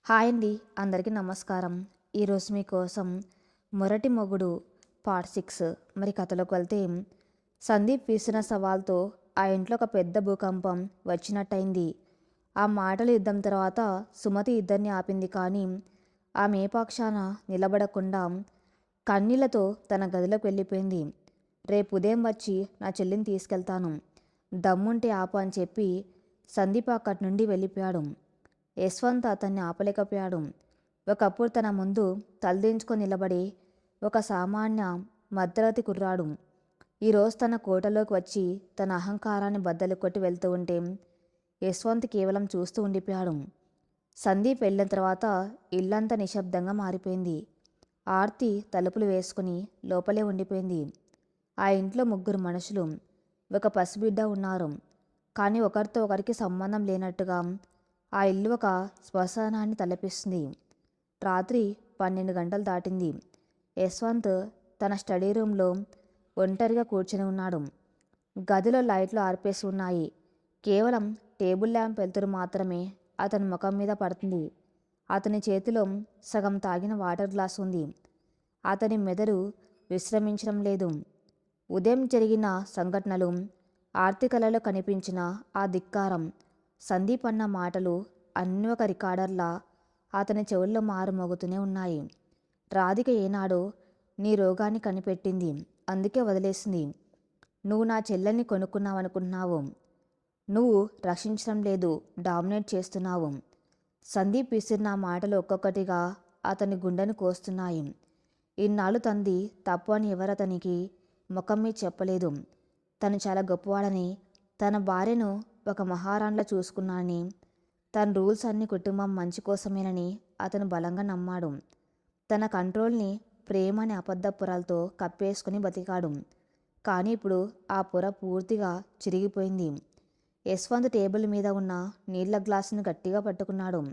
Hi అండి, అందరికీ నమస్కారం. ఈరోజు మీకోసం మొరటి మొగుడు పార్ట్ 6. మరి కథలోకి వెళ్తే, సందీప్ విసిన సవాల్తో ఆ ఇంట్లో ఒక పెద్ద భూకంపం వచ్చినట్టయింది. ఆ మాటల యుద్ధం తర్వాత సుమతి ఇద్దరిని ఆపింది, కానీ ఆమె ఏ పక్షాన నిలబడకుండా కన్నీళ్లతో తన గదిలోకి వెళ్ళిపోయింది. రేపు ఉదయం వచ్చి నా చెల్లిని తీసుకెళ్తాను, దమ్ముంటే ఆపు అని చెప్పి సందీప్ అక్కడి నుండి వెళ్ళిపోయాడు. యశ్వంత్ అతన్ని ఆపలేకపోయాడు. ఒకప్పుడు తన ముందు తలదించుకొని నిలబడి ఒక సామాన్య మధ్యతరగతి కుర్రాడు ఈరోజు తన కోటలోకి వచ్చి తన అహంకారాన్ని బద్దలు కొట్టి వెళ్తూ ఉంటే యశ్వంత్ కేవలం చూస్తూ ఉండిపోయాడు. సందీప్ వెళ్ళిన తర్వాత ఇల్లంతా నిశ్శబ్దంగా మారిపోయింది. ఆర్తి తలుపులు వేసుకుని లోపలే ఉండిపోయింది. ఆ ఇంట్లో ముగ్గురు మనుషులు, ఒక పసిబిడ్డ ఉన్నారు. కానీ ఒకరితో ఒకరికి సంబంధం లేనట్టుగా ఆ ఇల్లు ఒక శ్మశానాన్ని తలపిస్తుంది. రాత్రి 12 గంటలు దాటింది. యశ్వంత్ తన స్టడీ రూమ్లో ఒంటరిగా కూర్చొని ఉన్నాడు. గదిలో లైట్లు ఆర్పేసి ఉన్నాయి. కేవలం టేబుల్ ల్యాంప్ వెలుతురు మాత్రమే అతని ముఖం మీద పడుతుంది. అతని చేతిలో సగం తాగిన వాటర్ గ్లాస్ ఉంది. అతని మెదడు విశ్రమించడం లేదు. ఉదయం జరిగిన సంఘటనలు, ఆర్తి కళలో కనిపించిన ఆ ధిక్కారం, సందీప్ అన్న మాటలు అన్నీ ఒక రికార్డర్లా అతని చెవుల్లో మారుమోగుతూనే ఉన్నాయి. రాధిక ఏనాడో నీ రోగాన్ని కనిపెట్టింది, అందుకే వదిలేసింది. నువ్వు నా చెల్లెల్ని కొనుక్కున్నావనుకుంటున్నావు. నువ్వు రక్షించడం లేదు, డామినేట్ చేస్తున్నావు. సందీప్ విసిరిన మాటలు ఒక్కొక్కటిగా అతని గుండెను కోస్తున్నాయి. ఇన్నాళ్ళు తంది తప్పు అని ఎవరతనికి ముఖం మీద చెప్పలేదు. తను చాలా గొప్పవాడని, తన భార్యను ఒక మహారాణిలా చూసుకున్నానని, తన రూల్స్ అన్ని కుటుంబం మంచి కోసమేనని అతను బలంగా నమ్మాడు. తన కంట్రోల్ని ప్రేమ అనే అబద్ధ పొరలతో కప్పేసుకుని బతికాడు. కానీ ఇప్పుడు ఆ పొర పూర్తిగా చిరిగిపోయింది. యశ్వంత్ టేబుల్ మీద ఉన్న నీళ్ల గ్లాసును గట్టిగా పట్టుకున్నాడు.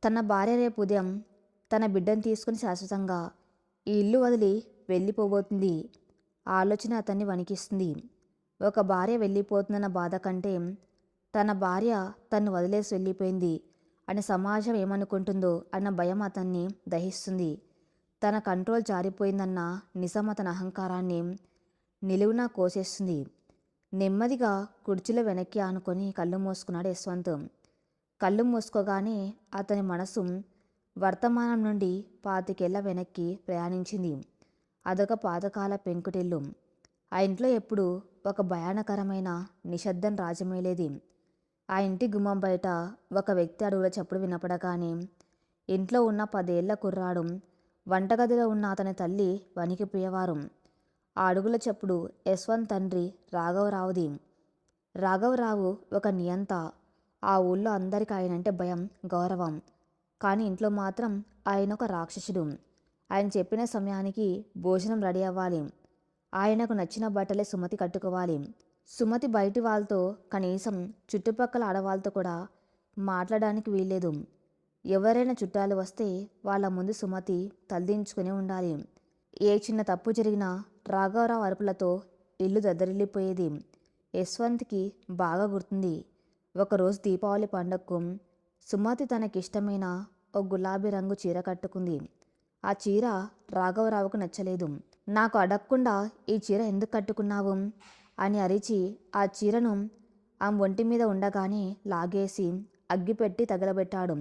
తన భార్య రేపు ఉదయం తన బిడ్డను తీసుకుని శాశ్వతంగా ఈ ఇల్లు వదిలి వెళ్ళిపోబోతుంది. ఆలోచన అతన్ని వణికిస్తుంది. ఒక భార్య వెళ్ళిపోతుందన్న బాధ కంటే తన భార్య తన్ను వదిలేసి వెళ్ళిపోయింది అని సమాజం ఏమనుకుంటుందో అన్న భయం అతన్ని దహిస్తుంది. తన కంట్రోల్ జారిపోయిందన్న నిజం అతని అహంకారాన్ని నిలువునా కోసేస్తుంది. నెమ్మదిగా కుర్చీలో వెనక్కి ఆనుకొని కళ్ళు మూసుకున్నాడు యశ్వంత్. కళ్ళు మూసుకోగానే అతని మనసు వర్తమానం నుండి 25 ఏళ్ల వెనక్కి ప్రయాణించింది. అదొక పాతకాల పెంకుటిల్లు. ఆ ఇంట్లో ఎప్పుడూ ఒక భయానకరమైన నిశ్శబ్దం రాజమేలేది. ఆ ఇంటి గుమ్మం బయట ఒక వ్యక్తి అడుగుల చప్పుడు వినపడగానే ఇంట్లో ఉన్న 10 ఏళ్ల కుర్రాడు, వంటగదిలో ఉన్న అతని తల్లి వణికిపోయేవారు. ఆ అడుగుల చప్పుడు యశ్వంత్ తండ్రి రాఘవరావుది. రాఘవరావు ఒక నియంత. ఆ ఊళ్ళో అందరికీ ఆయనంటే భయం, గౌరవం. కానీ ఇంట్లో మాత్రం ఆయన ఒక రాక్షసుడు. ఆయన చెప్పిన సమయానికి భోజనం రెడీ అవ్వాలి. ఆయనకు నచ్చిన బట్టలే సుమతి కట్టుకోవాలి. సుమతి బయటి వాళ్ళతో, కనీసం చుట్టుపక్కల ఆడవాళ్ళతో కూడా మాట్లాడడానికి వీల్లేదు. ఎవరైనా చుట్టాలు వస్తే వాళ్ళ ముందు సుమతి తలదించుకుని ఉండాలి. ఏ చిన్న తప్పు జరిగినా రాఘవరావు అరుపులతో ఇల్లు దద్దరిల్లిపోయేది. యశ్వంత్కి బాగా గుర్తుంది. ఒకరోజు దీపావళి పండగకు సుమతి తనకిష్టమైన ఓ గులాబీ రంగు చీర కట్టుకుంది. ఆ చీర రాఘవరావుకు నచ్చలేదు. నాకు అడగకుండా ఈ చీర ఎందుకు కట్టుకున్నావు అని అరిచి ఆ చీరను ఆమె ఒంటి మీద ఉండగానే లాగేసి అగ్గిపెట్టి తగలబెట్టాడు.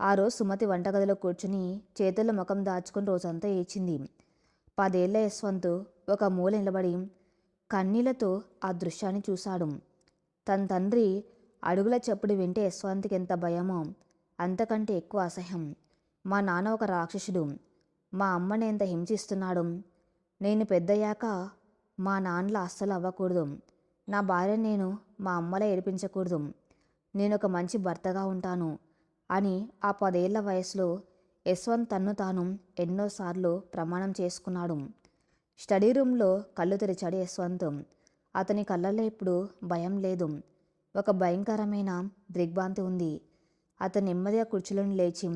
ఆ రోజు సుమతి వంటగదిలో కూర్చుని చేతుల్లో ముఖం దాచుకుని రోజంతా ఏడ్చింది. 10 ఏళ్ల యశ్వంత్ ఒక మూల నిలబడి కన్నీళ్లతో ఆ దృశ్యాన్ని చూశాడు. తన తండ్రి అడుగుల చప్పుడు వింటే యశ్వంత్కి ఎంత భయమో అంతకంటే ఎక్కువ అసహ్యం. మా నాన్న ఒక రాక్షసుడు. మా అమ్మని ఎంత హింసిస్తున్నాడు. నేను పెద్దయ్యాక మా నాన్నలా అస్సలు అవ్వకూడదు. నా భార్యను నేను మా అమ్మలా ఏడిపించకూడదు. నేను ఒక మంచి భర్తగా ఉంటాను అని ఆ 10 ఏళ్ల వయసులో యశ్వంత్ తన్ను తాను ఎన్నోసార్లు ప్రమాణం చేసుకున్నాడు. స్టడీ రూమ్లో కళ్ళు తెరిచాడు యశ్వంత్. అతని కళ్ళల్లో ఇప్పుడు భయం లేదు, ఒక భయంకరమైన దిగ్భ్రాంతి ఉంది. అతను నెమ్మదిగా కుర్చీలోని లేచి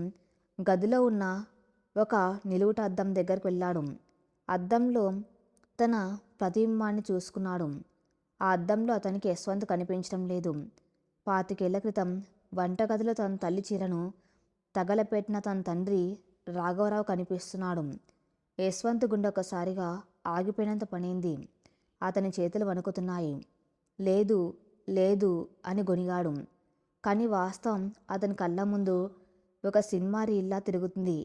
గదిలో ఉన్న ఒక నిలువుట అద్దం దగ్గరకు వెళ్ళాడు. అద్దంలో తన ప్రతిబింబాన్ని చూసుకున్నాడు. ఆ అద్దంలో అతనికి యశ్వంత్ కనిపించడం లేదు. 25 ఏళ్ల క్రితం వంటగదిలో తన తల్లి చీరను తగలపెట్టిన తన తండ్రి రాఘవరావు కనిపిస్తున్నాడు. యశ్వంత్ గుండె ఒకసారిగా ఆగిపోయినంత పనైంది. అతని చేతులు వణుకుతున్నాయి. లేదు లేదు అని గొనిగాడు. కానీ వాస్తవం అతని కళ్ళ ముందు ఒక సినిమా రీల్లా తిరుగుతుంది.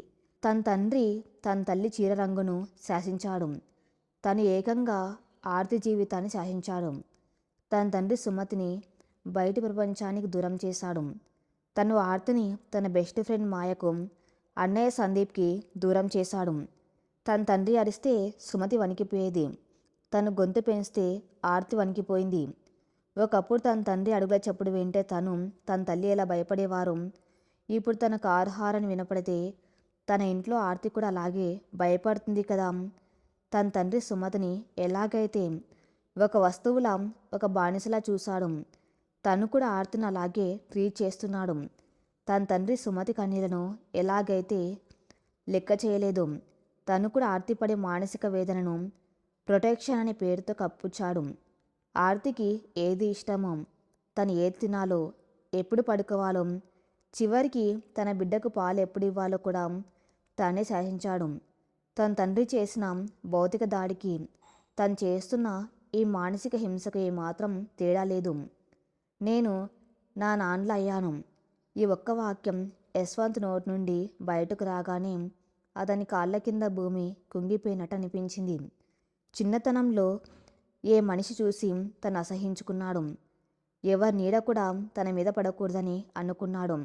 తన తండ్రి తన తల్లి చీర రంగును శాసించాడు. తను ఏకంగా ఆర్తి జీవితాన్ని శాసించాడు. తన తండ్రి సుమతిని బయటి ప్రపంచానికి దూరం చేశాడు. తను ఆర్తిని తన బెస్ట్ ఫ్రెండ్ మాయకు, అన్నయ్య సందీప్కి దూరం చేశాడు. తన తండ్రి అరిస్తే సుమతి వణికిపోయేది. తను గొంతు పెంచితే ఆర్తి వణికిపోయింది. ఒకప్పుడు తన తండ్రి అడుగుల చప్పుడు వింటే తన తల్లి ఎలా భయపడేవారు. ఇప్పుడు తన కారు హారన్ వినపడితే తన ఇంట్లో ఆర్తి కూడా అలాగే భయపడుతుంది కదా. తన తండ్రి సుమతిని ఎలాగైతే ఒక వస్తువులా, ఒక బానిసలా చూశాడు, తను కూడా ఆర్తిని అలాగే ట్రీట్ చేస్తున్నాడు. తన తండ్రి సుమతి కన్నీళ్లను ఎలాగైతే లెక్క చేయలేదు, తను కూడా ఆర్తి పడే మానసిక వేదనను ప్రొటెక్షన్ అనే పేరుతో కప్పుచ్చాడు. ఆర్తికి ఏది ఇష్టమో, తను ఏది తినాలో, ఎప్పుడు పడుకోవాలో, చివరికి తన బిడ్డకు పాలు ఎప్పుడు ఇవ్వాలో కూడా తానే శాసించాడు. తన తండ్రి చేసిన భౌతిక దాడికి తను చేస్తున్న ఈ మానసిక హింసకు ఏమాత్రం తేడా లేదు. నేను నా నాన్నలా అయ్యాను. ఈ ఒక్క వాక్యం యశ్వంత్ నోటి నుండి బయటకు రాగానే అతని కాళ్ళ కింద భూమి కుంగిపోయినట్టు అనిపించింది. చిన్నతనంలో ఏ మనిషి చూసి తను అసహించుకున్నాడు. ఎవరి నీడ కూడా తన మీద పడకూడదని అనుకున్నాడు.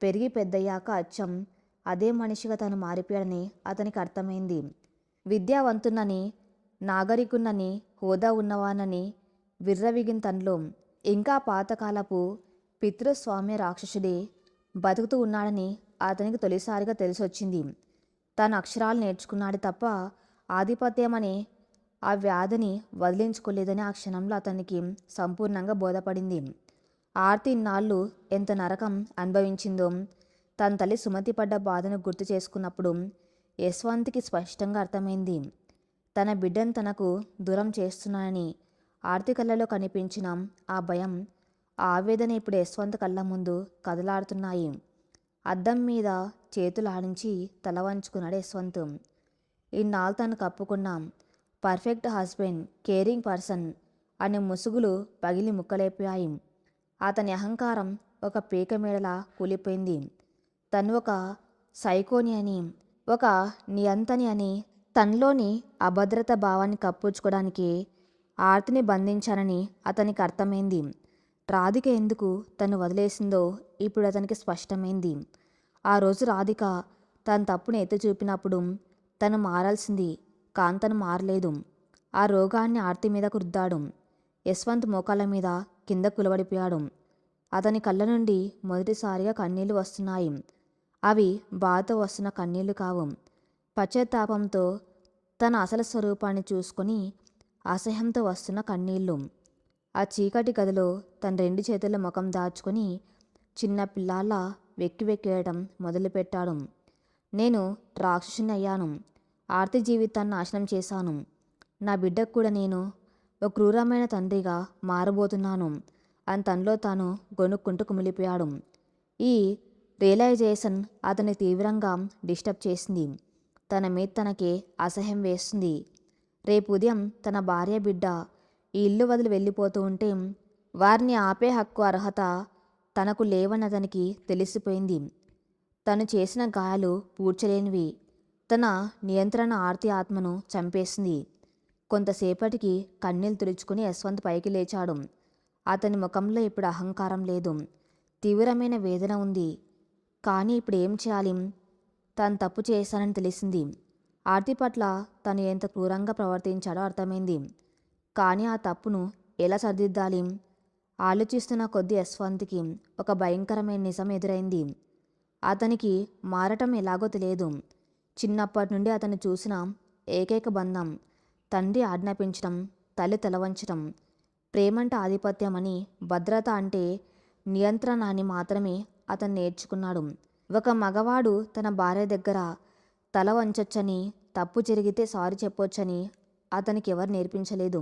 పెరిగి పెద్దయ్యాక అచ్చం అదే మనిషిగా తను మారిపోయాడని అతనికి అర్థమైంది. విద్యావంతునని, నాగరికున్నని, హోదా ఉన్నవానని విర్రవిగిన తనలో ఇంకా పాతకాలపు పితృస్వామ్య రాక్షసుడే బతుకుతూ ఉన్నాడని అతనికి తొలిసారిగా తెలిసొచ్చింది. తను అక్షరాలు నేర్చుకున్నాడు తప్ప ఆధిపత్యం అనే ఆ వ్యాధిని వదిలించుకోలేదని ఆ క్షణంలో అతనికి సంపూర్ణంగా బోధపడింది. ఆర్తి ఇన్నాళ్ళు ఎంత నరకం అనుభవించిందో తన తల్లి సుమతి పడ్డ బాధను గుర్తు చేసుకున్నప్పుడు యశ్వంత్కి స్పష్టంగా అర్థమైంది. తన బిడ్డను తనకు దూరం చేస్తున్నానని ఆర్తి కళ్ళలో కనిపించిన ఆ భయం, ఆ ఆవేదన ఇప్పుడు యశ్వంత్ కళ్ళ ముందు కదలాడుతున్నాయి. అద్దం మీద చేతులు ఆడించి తల వంచుకున్నాడు యశ్వంత్. ఇన్నాళ్ళు తను కప్పుకున్న పర్ఫెక్ట్ హస్బెండ్, కేరింగ్ పర్సన్ అనే ముసుగులు పగిలి ముక్కలైపోయాయి. అతని అహంకారం ఒక పీక మేడలా కూలిపోయింది. తను ఒక సైకోని అని, ఒక నియంతని అని, తనలోని అభద్రత భావాన్ని కప్పుచ్చుకోవడానికి ఆర్తిని బంధించానని అతనికి అర్థమైంది. రాధిక ఎందుకు తను వదిలేసిందో ఇప్పుడు అతనికి స్పష్టమైంది. ఆ రోజు రాధిక తన తప్పును ఎత్తి చూపినప్పుడు తను మారాల్సింది, కానీ తను మారలేదు. ఆ రోగాన్ని ఆర్తి మీదకు రుద్దాడు. యశ్వంత్ మోకాళ్ళ మీద కింద కులబడిపోయాడు. అతని కళ్ళ నుండి మొదటిసారిగా కన్నీళ్లు వస్తున్నాయి. అవి బాధతో వస్తున్న కన్నీళ్లు కావు, పశ్చాత్తాపంతో తన అసలు స్వరూపాన్ని చూసుకొని అసహ్యంతో వస్తున్న కన్నీళ్లు. ఆ చీకటి గదిలో తన 2 చేతుల ముఖం దాచుకొని చిన్న పిల్లాళ్ళ వెక్కి వెక్కేయడం మొదలుపెట్టాడు. నేను రాక్షసుని అయ్యాను. ఆర్తి జీవితాన్ని నాశనం చేశాను. నా బిడ్డకు కూడా నేను ఒక క్రూరమైన తండ్రిగా మారబోతున్నాను అని తనలో తాను గొనుక్కుంటూ కుమిలిపోయాడు. ఈ రియలైజేషన్ అతని తీవ్రంగా డిస్టర్బ్ చేసింది. తన మీద తనకే అసహ్యం వేస్తుంది. రేపు ఉదయం తన భార్య బిడ్డ ఈ ఇల్లు వదిలి వెళ్ళిపోతూ ఉంటే వారిని ఆపే హక్కు, అర్హత తనకు లేవని అతనికి తెలిసిపోయింది. తను చేసిన గాయాలు పూడ్చలేనివి. తన నియంత్రణ ఆర్తి ఆత్మను చంపేసింది. కొంతసేపటికి కన్నీళ్లు తుడుచుకుని యశ్వంత్ పైకి లేచాడు. అతని ముఖంలో ఇప్పుడు అహంకారం లేదు, తీవ్రమైన వేదన ఉంది. కానీ ఇప్పుడు ఏం చేయాలి? తను తప్పు చేశానని తెలిసింది. ఆర్తి పట్ల తను ఎంత క్రూరంగా ప్రవర్తించాడో అర్థమైంది. కానీ ఆ తప్పును ఎలా సరిదిద్దాలి? ఆలోచిస్తున్న కొద్దీ యశ్వంత్కి ఒక భయంకరమైన నిజం ఎదురైంది. అతనికి మారటం ఎలాగో తెలియదు. చిన్నప్పటి నుండి అతను చూసిన ఏకైక బంధం తండ్రి ఆజ్ఞాపించడం, తల్లి తలవంచడం. ప్రేమంటే ఆధిపత్యం అని, భద్రత అంటే నియంత్రణ అని మాత్రమే అతను నేర్చుకున్నాడు. ఒక మగవాడు తన భార్య దగ్గర తల వంచొచ్చని, తప్పు జరిగితే సారీ చెప్పొచ్చని అతనికి ఎవరు నేర్పించలేదు.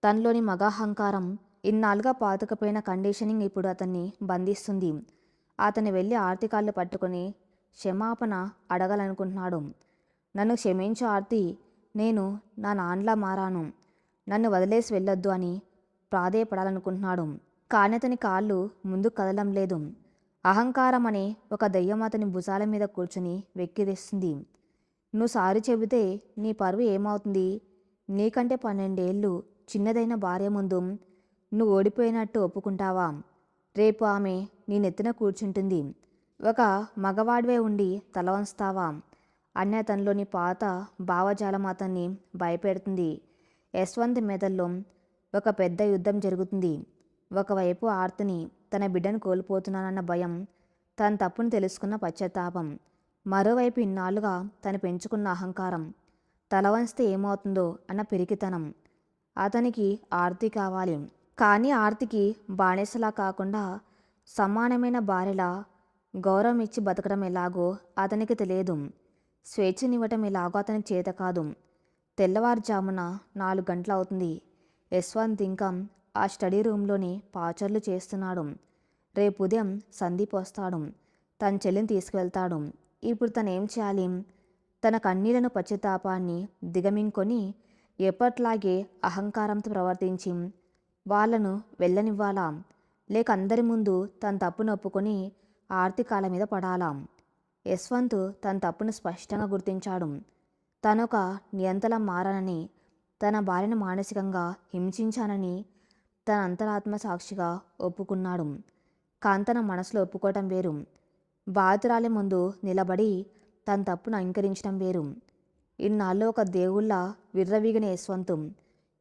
తనలోని మగాహంకారం, ఇన్నాళ్ళుగా పాతుకుపోయిన కండిషనింగ్ ఇప్పుడు అతన్ని బంధిస్తుంది. అతను వెళ్ళి ఆర్తి కాళ్ళు పట్టుకొని క్షమాపణ అడగాలనుకుంటున్నాడు. నన్ను క్షమించు ఆర్తి, నేను నా నాన్నలా మారాను, నన్ను వదిలేసి వెళ్ళొద్దు అని ప్రాధేయపడాలనుకుంటున్నాడు. కానీ అతని కాళ్ళు ముందుకు కదలం లేదు. అహంకారం అనే ఒక దెయ్యం అతని భుజాల మీద కూర్చుని వెక్కిరిస్తుంది. నువ్వు సారీ చెబితే నీ పరువు ఏమవుతుంది? నీకంటే 12 ఏళ్ళు చిన్నదైన భార్య ముందు నువ్వు ఓడిపోయినట్టు ఒప్పుకుంటావా? రేపు ఆమె నీ నెత్తిన కూర్చుంటుంది. ఒక మగవాడివే ఉండి తల వంచుతావా అనే అతనిలోని పాత భావజాలం అతన్ని భయపెడుతుంది. యశ్వంత్ మెదల్లో ఒక పెద్ద యుద్ధం జరుగుతుంది. ఒకవైపు ఆర్తిని, తన బిడ్డను కోల్పోతున్నానన్న భయం, తన తప్పును తెలుసుకున్న పశ్చాత్తాపం, మరోవైపు ఇన్నాళ్లుగా తను పెంచుకున్న అహంకారం, తల వంచితే ఏమవుతుందో అన్న పిరికితనం. అతనికి ఆర్తి కావాలి. కానీ ఆర్తికి బానిసలా కాకుండా సమానమైన భార్యలా గౌరవం ఇచ్చి బతకడం ఎలాగో అతనికి తెలియదు. స్వేచ్ఛనివ్వటం ఎలాగో అతనికి చేత కాదు. తెల్లవారుజామున 4 గంటలు అవుతుంది. యశ్వంత్ ఇంకా ఆ స్టడీ రూమ్లోని పాచర్లు చేస్తున్నాడు. రేపు ఉదయం సందీప్ వస్తాడు. తన చెల్లిని తీసుకువెళ్తాడు. ఇప్పుడు తనేం చేయాలి? తన కన్నీళ్లను పశ్చాత్తాపాన్ని దిగమింగుకొని ఎప్పట్లాగే అహంకారంతో ప్రవర్తించి వాళ్లను వెళ్ళనివ్వాలా? లేక అందరి ముందు తన తప్పును ఒప్పుకొని ఆర్తి కాళ్ళ మీద పడాలా? యశ్వంత్ తన తప్పును స్పష్టంగా గుర్తించాడు. తనొక నియంతలా మారానని, తన భార్యను మానసికంగా హింసించానని తన అంతరాత్మ సాక్షిగా ఒప్పుకున్నాడు. కానీ తన మనసులో ఒప్పుకోవటం వేరు, బాధితురాలి ముందు నిలబడి తన తప్పును అంగీకరించడం వేరు. ఇన్నాళ్ళు ఒక దేవుళ్ళ విర్రవీగిన యశ్వంత్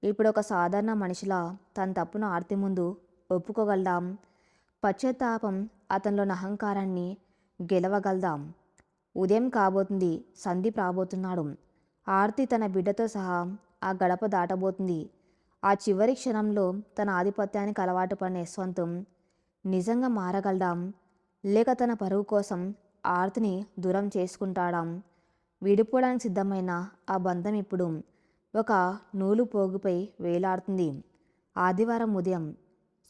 ఇప్పుడు ఒక సాధారణ మనిషిలా తన తప్పును ఆర్తి ముందు ఒప్పుకోగలదాం? పశ్చాత్తాపం అతనిలోని అహంకారాన్ని గెలవగలదాం? ఉదయం కాబోతుంది. సందీప్ రాబోతున్నాడు. ఆర్తి తన బిడ్డతో సహా ఆ గడప దాటబోతుంది. ఆ చివరి క్షణంలో తన ఆధిపత్యానికి అలవాటు పడిన యశ్వంత్ నిజంగా మారగలడాం? లేక తన పరువు కోసం ఆర్తిని దూరం చేసుకుంటాడా? విడిపోవడానికి సిద్ధమైన ఆ బంధం ఇప్పుడు ఒక నూలు పోగుపై వేలాడుతుంది. ఆదివారం ఉదయం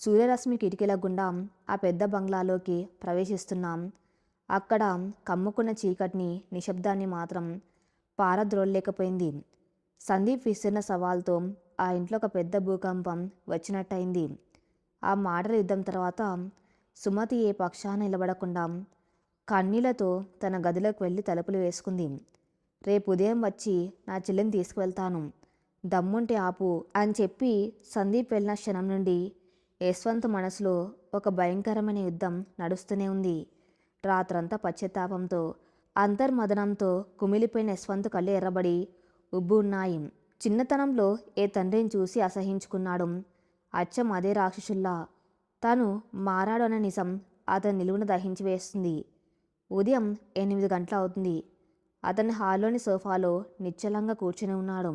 సూర్యరశ్మి కిటికీల గుండా ఆ పెద్ద బంగ్లాలోకి ప్రవేశిస్తున్నాం. అక్కడ కమ్ముకున్న చీకటిని, నిశ్శబ్దాన్ని మాత్రం పారద్రోలలేకపోయింది. సందీప్ విసిరిన సవాల్తో ఆ ఇంట్లో ఒక పెద్ద భూకంపం వచ్చినట్టయింది. ఆ మాటల యుద్ధం తర్వాత సుమతి ఏ పక్షాన నిలబడకుండా కన్నీళ్లతో తన గదిలోకి వెళ్ళి తలుపులు వేసుకుంది. రేపు ఉదయం వచ్చి నా చెల్లిని తీసుకువెళ్తాను, దమ్ముంటే ఆపు అని చెప్పి సందీప్ వెళ్ళిన క్షణం నుండి యశ్వంత్ మనసులో ఒక భయంకరమైన యుద్ధం నడుస్తూనే ఉంది. రాత్రంతా పశ్చాత్తాపంతో, అంతర్మదనంతో కుమిలిపోయిన యశ్వంత్ కళ్ళు ఎర్రబడి ఉబ్బు ఉన్నాయి. చిన్నతనంలో ఏ తండ్రిని చూసి అసహించుకున్నాడు. అచ్చం అదే రాక్షసుల్లా తాను మారాడు అనే నిజం అతని నిలువున దహించి వేస్తుంది. ఉదయం 8 గంటలు అవుతుంది. అతని హాల్లోని సోఫాలో నిశ్చలంగా కూర్చుని ఉన్నాడు.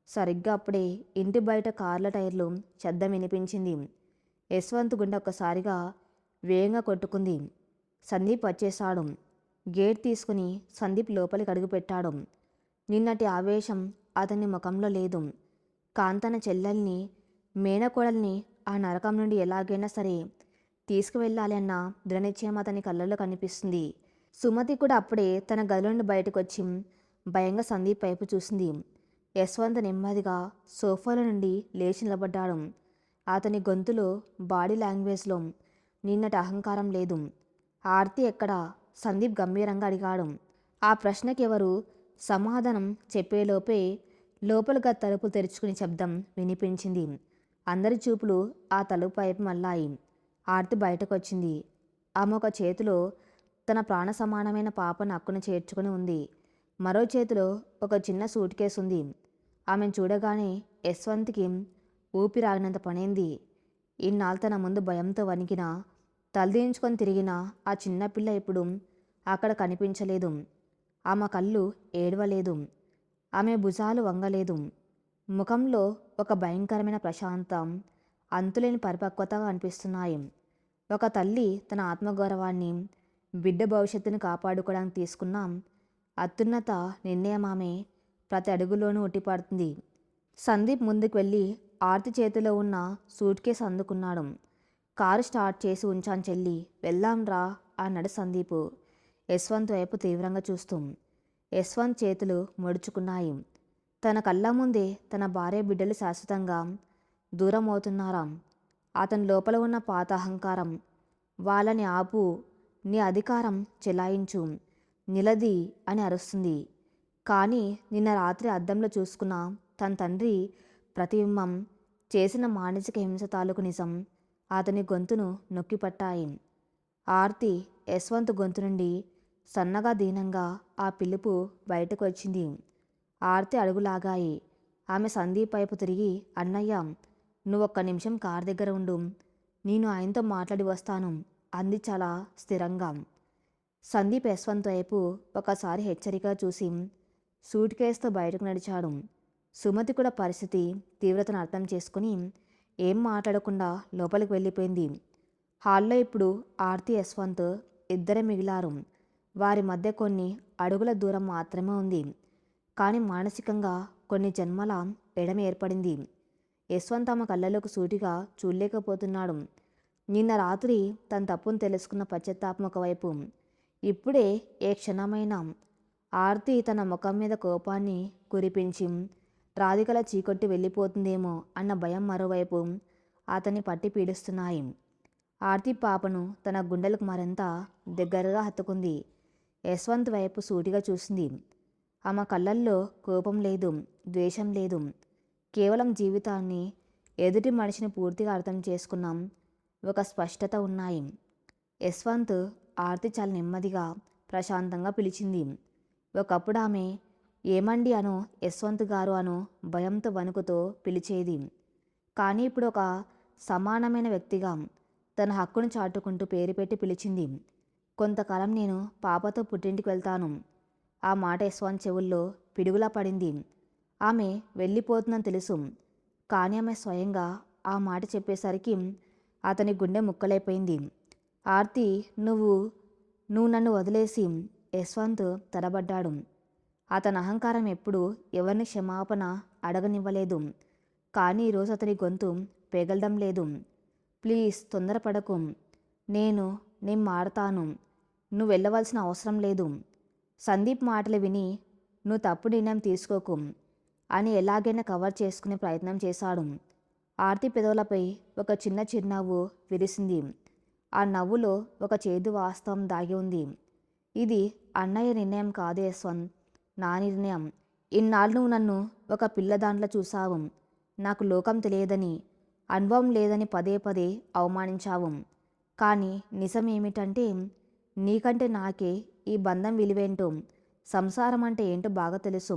సరిగ్గా అప్పుడే ఇంటి బయట కార్ల టైర్లు శబ్దం వినిపించింది. యశ్వంత్ గుండె ఒక్కసారిగా వేగంగా కొట్టుకుంది. సందీప్ వచ్చేశాడు. గేట్ తీసుకుని సందీప్ లోపలికి అడుగుపెట్టాడు. నిన్నటి ఆవేశం అతని ముఖంలో లేదు. కాంతన చెల్లెల్ని, మేనకోడల్ని ఆ నరకం నుండి ఎలాగైనా సరే తీసుకువెళ్ళాలి అన్న దృఢనిశ్చయం అతని కళ్ళల్లో కనిపిస్తుంది. సుమతి కూడా అప్పుడే తన గదిలో నుండి బయటకు వచ్చి భయంగా సందీప్ వైపు చూసింది. యశ్వంత్ నెమ్మదిగా సోఫాలో నుండి లేచి నిలబడ్డాడు. అతని గొంతులో, బాడీ లాంగ్వేజ్లో నిన్నటి అహంకారం లేదు. ఆర్తి ఎక్కడా? సందీప్ గంభీరంగా అడిగాడు. ఆ ప్రశ్నకి ఎవరు సమాధానం చెప్పేలోపే లోపలిగా తలుపు తెరుచుకుని శబ్దం వినిపించింది. అందరి చూపులు ఆ తలుపు వైపు మళ్ళాయి. ఆర్తి బయటకు వచ్చింది. ఆమె ఒక చేతిలో తన ప్రాణ సమానమైన పాపను అక్కున చేర్చుకుని ఉంది. మరో చేతిలో ఒక చిన్న సూట్ కేసు ఉంది. ఆమెను చూడగానే యశ్వంత్కి ఊపిరాగినంత పనైంది. ఇన్నాళ్ళు తన ముందు భయంతో వణికిన, తలదించుకొని తిరిగిన ఆ చిన్నపిల్ల ఇప్పుడు అక్కడ కనిపించలేదు. ఆమె కళ్ళు ఏడవలేదు. ఆమె భుజాలు వంగలేదు. ముఖంలో ఒక భయంకరమైన ప్రశాంతం, అంతులేని పరిపక్వత అనిపిస్తున్నాయి. ఒక తల్లి తన ఆత్మగౌరవాన్ని, బిడ్డ భవిష్యత్తును కాపాడుకోవడానికి తీసుకున్న అత్యున్నత నిర్ణయం ఆమె ప్రతి అడుగులోనూ ఉట్టిపడుతుంది. సందీప్ ముందుకు వెళ్ళి ఆర్తి చేతిలో ఉన్న సూట్ కేసు అందుకున్నాడు. కారు స్టార్ట్ చేసి ఉంచాను చెల్లి, వెళ్దాం రా అన్నాడు సందీప్ యశ్వంత్ వైపు తీవ్రంగా చూస్తూ. యశ్వంత్ చేతులు ముడుచుకున్నాయి. తన కళ్ళ ముందే తన భార్య బిడ్డలు శాశ్వతంగా దూరం అవుతున్నారా? అతని లోపల ఉన్న పాత అహంకారం వాళ్ళని ఆపు, నీ అధికారం చెలాయించు, నిలది అని అరుస్తుంది. కానీ నిన్న రాత్రి అద్దంలో చూసుకున్న తన తండ్రి ప్రతిబింబం చేసిన మానసిక హింస తాలూకు నిజం అతని గొంతును నొక్కిపట్టాయి. ఆర్తి యశ్వంత్ గొంతు నుండి సన్నగా దీనంగా ఆ పిలుపు బయటకు వచ్చింది. ఆర్తి అడుగులాగాయి. ఆమె సందీప్ వైపు తిరిగి, అన్నయ్య, నువ్వొక్క నిమిషం కారు దగ్గర ఉండు, నేను ఆయనతో మాట్లాడి వస్తాను అంది చాలా స్థిరంగా. సందీప్ యశ్వంత్ వైపు ఒకసారి హెచ్చరికగా చూసి సూట్ కేసుతో బయటకు నడిచాడు. సుమతి కూడా పరిస్థితి తీవ్రతను అర్థం చేసుకుని ఏం మాట్లాడకుండా లోపలికి వెళ్ళిపోయింది. హాల్లో ఇప్పుడు ఆర్తి యశ్వంత్ ఇద్దరే మిగిలారు. వారి మధ్య కొన్ని అడుగుల దూరం మాత్రమే ఉంది. కానీ మానసికంగా కొన్ని జన్మల ఎడమ ఏర్పడింది. యశ్వంత్ తమ కళ్ళలోకి సూటిగా చూడలేకపోతున్నాడు. నిన్న రాత్రి తన తప్పును తెలుసుకున్న పశ్చాత్తాపం ఒకవైపు, ఇప్పుడే ఏ క్షణమైనా ఆర్తి తన ముఖం మీద కోపాన్ని కురిపించి రాధికల చీకొట్టి వెళ్ళిపోతుందేమో అన్న భయం మరోవైపు అతన్ని పట్టి పీడిస్తున్నాయి. ఆర్తి పాపను తన గుండెలకు మరింత దగ్గరగా హత్తుకుంది. యశ్వంత్ వైపు సూటిగా చూసింది. ఆమె కళ్ళల్లో కోపం లేదు, ద్వేషం లేదు, కేవలం జీవితాన్ని, ఎదుటి మనిషిని పూర్తిగా అర్థం చేసుకున్నాం ఒక స్పష్టత ఉన్నాయి. యశ్వంత్ ఆర్తి చాలా నెమ్మదిగా ప్రశాంతంగా పిలిచింది. ఒకప్పుడు ఆమె ఏమండి అనో, యశ్వంత్ గారు అనో భయంతో వణుకుతో పిలిచేది. కానీ ఇప్పుడు ఒక సమానమైన వ్యక్తిగా తన హక్కును చాటుకుంటూ పేరు పెట్టి పిలిచింది. కొంతకాలం నేను పాపతో పుట్టింటికి వెళ్తాను. ఆ మాట యశ్వంత్ చెవుల్లో పిడుగులా పడింది. ఆమె వెళ్ళిపోతుందని తెలుసు. కానీ ఆమె స్వయంగా ఆ మాట చెప్పేసరికి అతని గుండె ముక్కలైపోయింది. ఆర్తి, నువ్వు నన్ను వదిలేసి, యశ్వంత్ తడబడ్డాడు. అతని అహంకారం ఎప్పుడు ఎవరిని క్షమాపణ అడగనివ్వలేదు. కానీ ఈరోజు అతని గొంతు పెగలడం లేదు. ప్లీజ్ తొందరపడకు, నేను మారతాను, నువ్వు వెళ్ళవలసిన అవసరం లేదు. సందీప్ మాటలు విని నువ్వు తప్పు నిర్ణయం తీసుకోకు అని ఎలాగైనా కవర్ చేసుకునే ప్రయత్నం చేశాడు. ఆర్తి పెదవులపై ఒక చిన్న చిరునవ్వు విరిసింది. ఆ నవ్వులో ఒక చేదు వాస్తవం దాగి ఉంది. ఇది అన్నయ్య నిర్ణయం కాదు యశ్వంత్, నా నిర్ణయం. ఇన్నాళ్ళు నువ్వు నన్ను ఒక పిల్లదాంట్లో చూసావు. నాకు లోకం తెలియదని, అనుభవం లేదని పదే పదే అవమానించావు. కానీ నిజం ఏమిటంటే నీకంటే నాకే ఈ బంధం విలువేంటో, సంసారం అంటే ఏంటో బాగా తెలుసు.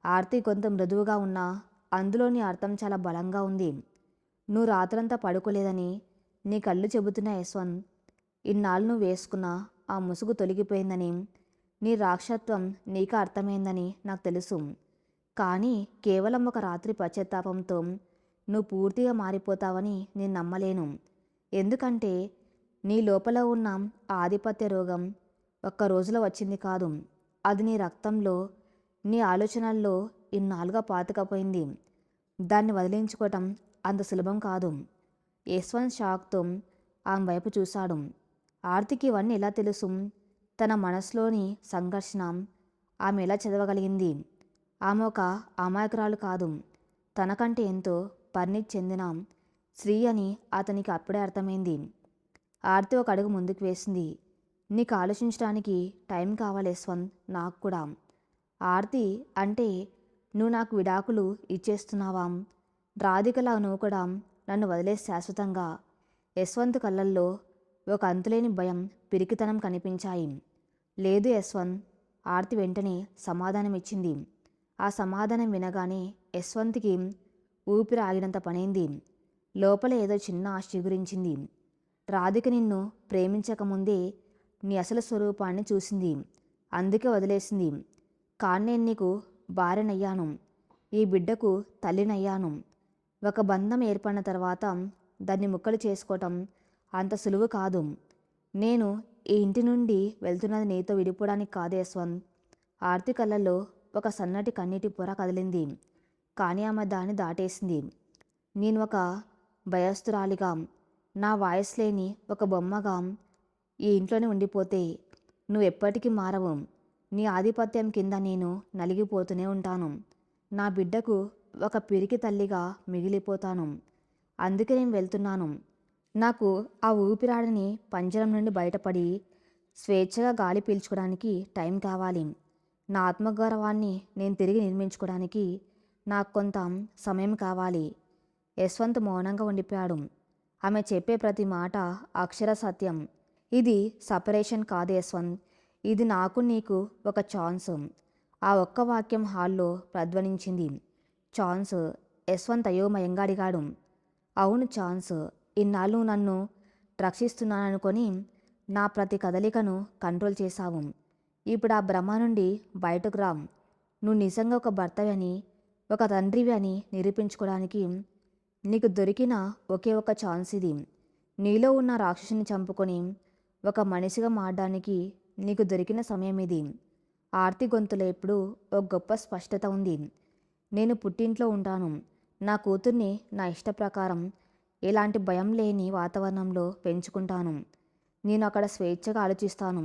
ఆర్తి గొంతు మృదువుగా ఉన్నా అందులోని అర్థం చాలా బలంగా ఉంది. నువ్వు రాత్రంతా పడుకోలేదని నీ కళ్ళు చెబుతున్నా యశ్వంత్. ఇన్నాళ్ళు నువ్వు వేసుకున్న ఆ ముసుగు తొలగిపోయిందని, నీ రాక్షత్వం నీకు అర్థమైందని నాకు తెలుసు. కానీ కేవలం ఒక రాత్రి పశ్చాత్తాపంతో నువ్వు పూర్తిగా మారిపోతావని నేను నమ్మలేను. ఎందుకంటే నీ లోపల ఉన్న ఆధిపత్య రోగం ఒక్క రోజులో వచ్చింది కాదు. అది నీ రక్తంలో, నీ ఆలోచనల్లో ఇన్నాళ్ళుగా పాతుకపోయింది. దాన్ని వదిలించుకోవటం అంత సులభం కాదు. యశ్వంత్ షాక్తో ఆమె వైపు చూశాడు. ఆర్తికి ఇవన్నీ ఎలా తెలుసు? తన మనసులోని సంఘర్షణ ఆమె ఎలా చదవగలిగింది? ఆమె ఒక అమాయకురాలు కాదు, తనకంటే ఎంతో పరిణితి చెందిన స్త్రీ అని అతనికి అప్పుడే అర్థమైంది. ఆర్తి ఒక అడుగు ముందుకు వేసింది. నీకు ఆలోచించడానికి టైం కావాలి యశ్వంత్, నాకు కూడా. ఆర్తి, అంటే నువ్వు నాకు విడాకులు ఇచ్చేస్తున్నావా? రాధికలా నువ్వు కూడా నన్ను వదిలేసి శాశ్వతంగా? యశ్వంత్ కళ్ళల్లో ఒక అంతులేని భయం, పిరికితనం కనిపించాయి. లేదు యశ్వంత్, ఆర్తి వెంటనే సమాధానం ఇచ్చింది. ఆ సమాధానం వినగానే యశ్వంత్కి ఊపిరి ఆగినంత పనైంది. లోపల ఏదో చిన్న ఆశ చిగురించింది. రాధిక నిన్ను ప్రేమించకముందే నీ అసలు స్వరూపాన్ని చూసింది, అందుకే వదిలేసింది. కానీ నేను నీకు భార్యనయ్యాను, ఈ బిడ్డకు తల్లినయ్యాను. ఒక బంధం ఏర్పడిన తర్వాత దాన్ని ముక్కలు చేసుకోవటం అంత సులువు కాదు. నేను ఈ ఇంటి నుండి వెళ్తున్నది నీతో విడిపోవడానికి కాదు యశ్వంత్. ఆర్తి కళ్ళల్లో ఒక సన్నటి కన్నీటి పొర కదిలింది. కానీ ఆమె దాన్ని దాటేసింది. నేను ఒక భయస్థురాలిగా, నా వాయిస్ లేని ఒక బొమ్మగా ఈ ఇంట్లోనే ఉండిపోతే నువ్వు ఎప్పటికీ మారవు. నీ ఆధిపత్యం కింద నేను నలిగిపోతూనే ఉంటాను. నా బిడ్డకు ఒక పిరికి తల్లిగా మిగిలిపోతాను. అందుకే నేను వెళ్తున్నాను. నాకు ఆ ఊపిరాడని పంజరం నుండి బయటపడి స్వేచ్ఛగా గాలి పీల్చుకోవడానికి టైం కావాలి. నా ఆత్మగౌరవాన్ని నేను తిరిగి నిర్మించుకోవడానికి నాకు కొంత సమయం కావాలి. యశ్వంత్ మౌనంగా ఉండిపోయాడు. ఆమె చెప్పే ప్రతి మాట అక్షర సత్యం. ఇది సపరేషన్ కాదు యశ్వంత్, ఇది నాకు నీకు ఒక ఛాన్స్. ఆ ఒక్క వాక్యం హాల్లో ప్రధ్వనించింది. ఛాన్స్? యశ్వంత్ అయోమయంగా అడిగాడు. అవును ఛాన్స్. ఇన్నాళ్ళు నన్ను రక్షిస్తున్నాననుకొని నా ప్రతి కదలికను కంట్రోల్ చేశావు. ఇప్పుడు ఆ భ్రమ నుండి బయటకు రా. నువ్వు నిజంగా ఒక భర్తవి అని, ఒక తండ్రివి అని నిరూపించుకోవడానికి నీకు దొరికిన ఒకే ఒక ఛాన్స్ ఇది. నీలో ఉన్న రాక్షసుని చంపుకొని ఒక మనిషిగా మారడానికి నీకు దొరికిన సమయం ఇది. ఆర్తి గొంతులో ఇప్పుడు ఒక గొప్ప స్పష్టత ఉంది. నేను పుట్టింట్లో ఉంటాను. నా కూతుర్ని నా ఇష్ట ప్రకారం ఎలాంటి భయం లేని వాతావరణంలో పెంచుకుంటాను. నేను అక్కడ స్వేచ్ఛగా ఆలోచిస్తాను.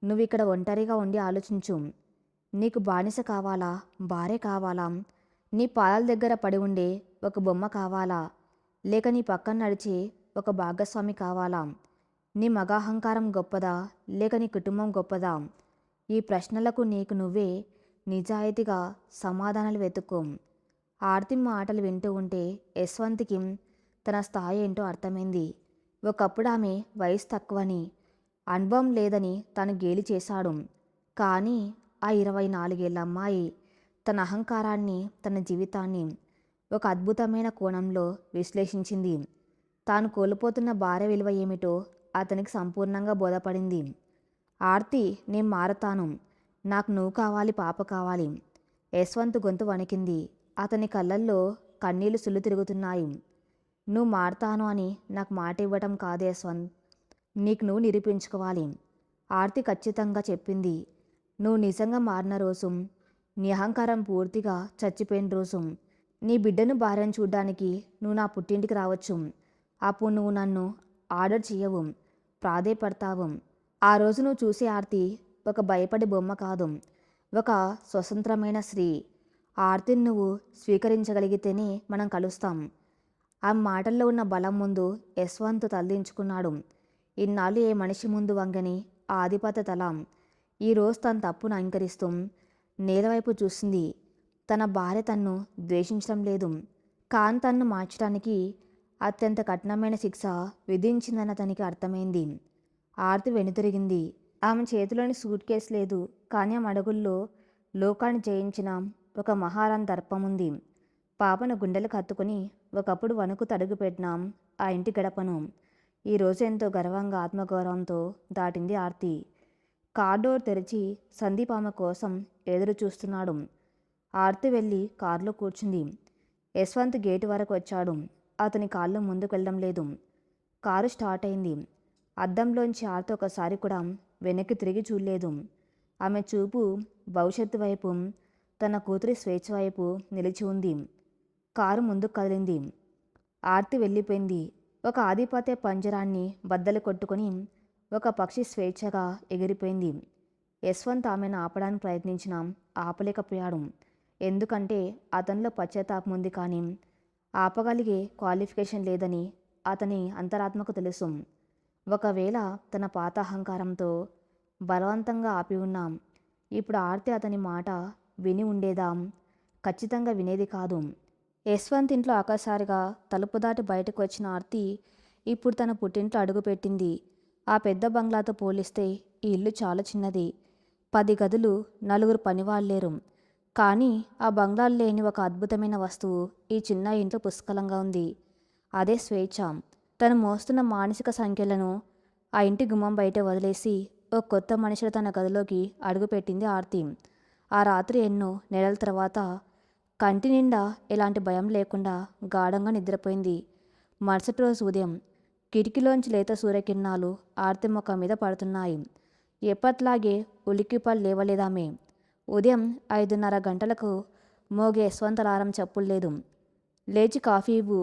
నువ్వు ఇక్కడ ఒంటరిగా ఉండి ఆలోచించు. నీకు బానిస కావాలా, భార్య కావాలా, నీ పాదాల దగ్గర పడి ఉండే ఒక బొమ్మ కావాలా, లేక నీ పక్కన నడిచే ఒక భాగస్వామి కావాలా? నీ మగాహంకారం గొప్పదా, లేక నీ కుటుంబం గొప్పదా? ఈ ప్రశ్నలకు నీకు నువ్వే నిజాయితీగా సమాధానాలు వెతుక్కో. ఆర్తి మాటలు వింటూ ఉంటే యశ్వంత్కి తన స్థాయి ఏంటో అర్థమైంది. ఒకప్పుడు ఆమె వయసు తక్కువని, అనుభవం లేదని తను గేలి చేశాడు. కానీ ఆ 24 ఏళ్ల అమ్మాయి తన అహంకారాన్ని, తన జీవితాన్ని ఒక అద్భుతమైన కోణంలో విశ్లేషించింది. తాను కోల్పోతున్న భార్య విలువ ఏమిటో అతనికి సంపూర్ణంగా బోధపడింది. ఆర్తి, నేను మారతాను. నాకు నువ్వు కావాలి, పాప కావాలి. యశ్వంత్ గొంతు వణికింది. అతని కళ్ళల్లో కన్నీళ్లు సుళ్ళు తిరుగుతున్నాయి. నువ్వు మారతాను అని నాకు మాట ఇవ్వటం కాదు యశ్వంత్, నీకు నువ్వు నిరూపించుకోవాలి. ఆర్తి ఖచ్చితంగా చెప్పింది. నువ్వు నిజంగా మారిన రోజు, నీ అహంకారం పూర్తిగా చచ్చిపోయిన రోజు. నీ బిడ్డను భార్యను చూడ్డానికి నువ్వు నా పుట్టింటికి రావచ్చు. అప్పుడు నువ్వు నన్ను ఆర్డర్ చేయవు, ప్రాధేయపడతావు. ఆ రోజు నువ్వు చూసే ఆర్తి ఒక భయపడే బొమ్మ కాదు, ఒక స్వతంత్రమైన స్త్రీ. ఆ ఆర్తిని నువ్వు స్వీకరించగలిగితేనే మనం కలుస్తాం. ఆ మాటల్లో ఉన్న బలం ముందు యశ్వంత్ తలదించుకున్నాడు. ఇన్నాళ్ళు ఏ మనిషి ముందు వంగని ఆ ఆధిపత్య తల ఈరోజు తన తప్పును అంగీకరిస్తూ నేలవైపు చూసింది. తన భార్య తన్ను ద్వేషించడం లేదు, కానీ తన్ను మార్చడానికి అత్యంత కఠినమైన శిక్ష విధించిందని అతనికి అర్థమైంది. ఆర్తి వెనుతిరిగింది. ఆమె చేతిలోని సూట్ కేసు లేదు, కానీ ఆమె అడుగుల్లో లోకాన్ని జయించిన ఒక మహారాణి దర్పం ఉంది. పాపను గుండెలకు హత్తుకుని ఒకప్పుడు వణుకు తడుగుపెట్టినాం ఆ ఇంటి గడపను. ఈరోజు ఎంతో గర్వంగా, ఆత్మగౌరవంతో దాటింది ఆర్తి. కార్ డోర్ తెరిచి సందీప్ ఆమె కోసం ఎదురు చూస్తున్నాడు. ఆర్తి వెళ్ళి కారులో కూర్చుంది. యశ్వంత్ గేటు వరకు వచ్చాడు. అతని కాళ్ళు ముందుకు వెళ్ళడం లేదు. కారు స్టార్ట్ అయింది. అద్దంలోంచి ఆర్తి ఒకసారి కూడా వెనక్కి తిరిగి చూడలేదు. ఆమె చూపు భవిష్యత్తు వైపు, తన కూతురి స్వేచ్ఛ వైపు నిలిచి ఉంది. కారు ముందుకు కదిలింది. ఆర్తి వెళ్ళిపోయింది. ఒక ఆధిపత్య పంజరాన్ని బద్దలు కొట్టుకొని ఒక పక్షి స్వేచ్ఛగా ఎగిరిపోయింది. యశ్వంత్ ఆమెను ఆపడానికి ప్రయత్నించినా ఆపలేకపోయాడు. ఎందుకంటే అతనిలో పశ్చాత్తాపం ఉంది, కానీ ఆపగలిగే క్వాలిఫికేషన్ లేదని అతని అంతరాత్మకు తెలుసు. ఒకవేళ తన పాత అహంకారంతో బలవంతంగా ఆపి ఉన్నాం, ఇప్పుడు ఆర్తి అతని మాట విని ఉండేదా? ఖచ్చితంగా వినేది కాదు. యశ్వంత్ ఇంట్లో ఒక్కసారిగా తలుపు దాటి బయటకు వచ్చిన ఆర్తి ఇప్పుడు తన పుట్టింట్లో అడుగుపెట్టింది. ఆ పెద్ద బంగ్లాతో పోలిస్తే ఈ ఇల్లు చాలా చిన్నది. 10 గదులు, 4 పనివాళ్ళేరు. కానీ ఆ బంగ్లాలు లేని ఒక అద్భుతమైన వస్తువు ఈ చిన్న ఇంట్లో పుష్కలంగా ఉంది. అదే స్వేచ్ఛ. తను మోస్తున్న మానసిక సంఖ్యలను ఆ ఇంటి గుమ్మం బయట వదిలేసి ఓ కొత్త మనిషిలో తన గదిలోకి అడుగుపెట్టింది ఆర్తి. ఆ రాత్రి ఎన్నో నెలల తర్వాత కంటి నిండా ఎలాంటి భయం లేకుండా గాఢంగా నిద్రపోయింది. మరుసటి రోజు ఉదయం కిటికీలోంచి లేత సూర్యకిరణాలు ఆర్తి ముఖం మీద పడుతున్నాయి. ఎప్పట్లాగే ఉలిక్కిపడి లేవలేదామె. ఉదయం 5:30 గంటలకు మోగే యశ్వంత్ అలారం చప్పుడు లేదు. లేచి కాఫీ ఇవ్వు,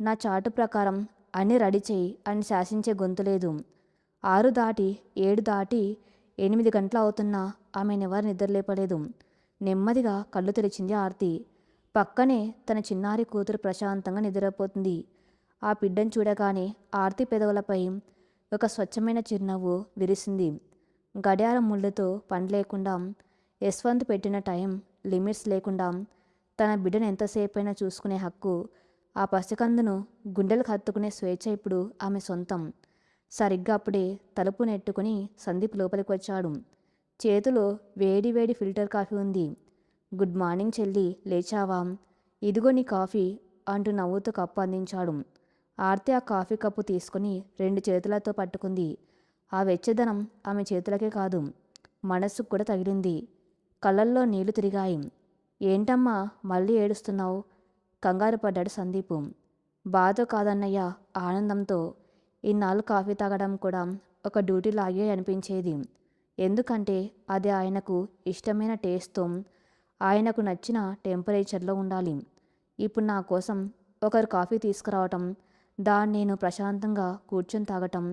నా చాటు ప్రకారం అన్నీ రెడీ చేయి అని శాసించే గొంతు లేదు. 6 దాటి 7 దాటి 8 గంటలు అవుతున్నా ఆమెనెవరు నిద్రలేపలేదు. నెమ్మదిగా కళ్ళు తెరిచింది ఆర్తి. పక్కనే తన చిన్నారి కూతురు ప్రశాంతంగా నిద్రపోతుంది. ఆ బిడ్డను చూడగానే ఆర్తి పెదవులపై ఒక స్వచ్ఛమైన చిరునవ్వు విరిసింది. గడియారం ముళ్ళుతో పని లేకుండా, యశ్వంత్ పెట్టిన టైం లిమిట్స్ లేకుండా తన బిడ్డను ఎంతసేపైనా చూసుకునే హక్కు, ఆ పసికందును గుండెలకు హత్తుకునే స్వేచ్ఛ ఇప్పుడు ఆమె సొంతం. సరిగ్గా అప్పుడే తలుపు నెట్టుకుని సందీప్ లోపలికి వచ్చాడు. చేతిలో వేడి వేడి ఫిల్టర్ కాఫీ ఉంది. గుడ్ మార్నింగ్ చెల్లి, లేచావా? ఇదిగో నీ కాఫీ అంటూ నవ్వుతూ కప్పు అందించాడు. ఆర్తి ఆ కాఫీ కప్పు తీసుకుని 2 చేతులతో పట్టుకుంది. ఆ వెచ్చదనం ఆమె చేతులకే కాదు, మనస్సుకు కూడా తగిలింది. కళ్ళల్లో నీళ్లు తిరిగాయి. ఏంటమ్మా మళ్ళీ ఏడుస్తున్నావు? కంగారు పడ్డాడు సందీపు. బాధ కాదన్నయ్య, ఆనందంతో. ఇన్నాళ్ళు కాఫీ తాగడం కూడా ఒక డ్యూటీ లాగే అనిపించేది. ఎందుకంటే అది ఆయనకు ఇష్టమైన టేస్ట్తో, ఆయనకు నచ్చిన టెంపరేచర్లో ఉండాలి. ఇప్పుడు నా కోసం ఒకరు కాఫీ తీసుకురావటం, దాన్ని నేను ప్రశాంతంగా కూర్చొని తాగటం